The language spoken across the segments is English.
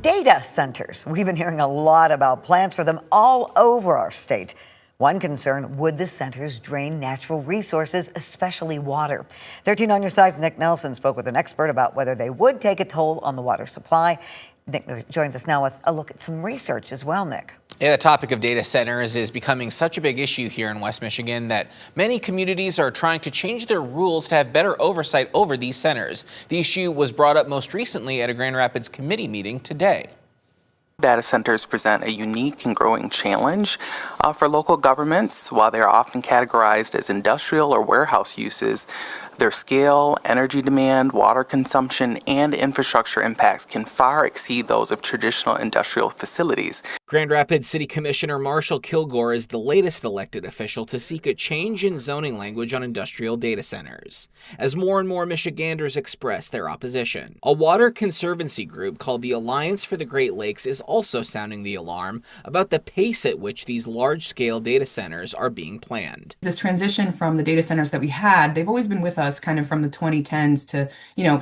Data centers. We've been hearing a lot about plans for them all over our state. One concern, would the centers drain natural resources, especially water? 13 on your side's Nick Nelson spoke with an expert about whether they would take a toll on the water supply. Nick joins us now with a look at some research as well, Nick. Yeah, the topic of data centers is becoming such a big issue here in West Michigan that many communities are trying to change their rules to have better oversight over these centers. The issue was brought up most recently at a Grand Rapids committee meeting today. Data centers present a unique and growing challenge for local governments. While they are often categorized as industrial or warehouse uses, their scale, energy demand, water consumption, and infrastructure impacts can far exceed those of traditional industrial facilities. Grand Rapids City Commissioner Marshall Kilgore is the latest elected official to seek a change in zoning language on industrial data centers, as more and more Michiganders express their opposition. A water conservancy group called the Alliance for the Great Lakes is also sounding the alarm about the pace at which these large-scale data centers are being planned. This transition from the data centers that we had, they've always been with us kind of from the 2010s to,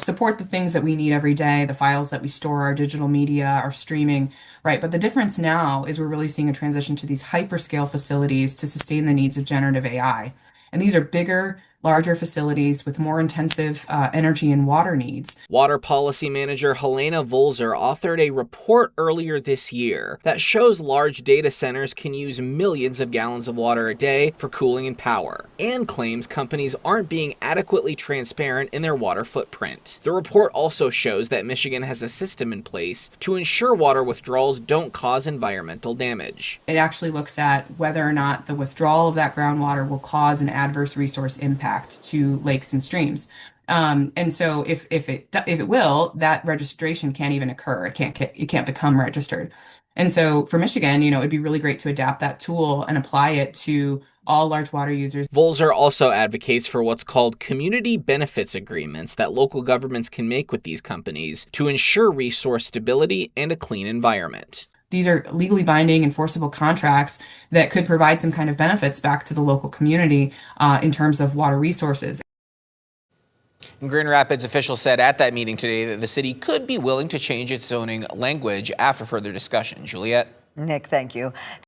support the things that we need every day, the files that we store, our digital media, our streaming, right? But the difference now is we're really seeing a transition to these hyperscale facilities to sustain the needs of generative AI. And these are bigger, larger facilities with more intensive energy and water needs. Water policy manager Helena Volzer authored a report earlier this year that shows large data centers can use millions of gallons of water a day for cooling and power, and claims companies aren't being adequately transparent in their water footprint. The report also shows that Michigan has a system in place to ensure water withdrawals don't cause environmental damage. It actually looks at whether or not the withdrawal of that groundwater will cause an adverse resource impact to lakes and streams. And so if it will, that registration can't even occur. It can't become registered. And so for Michigan, it'd be really great to adapt that tool and apply it to all large water users. Volzer also advocates for what's called community benefits agreements that local governments can make with these companies to ensure resource stability and a clean environment. These are legally binding, enforceable contracts that could provide some kind of benefits back to the local community in terms of water resources. Grand Rapids officials said at that meeting today that the city could be willing to change its zoning language after further discussion. Juliet? Nick, thank you.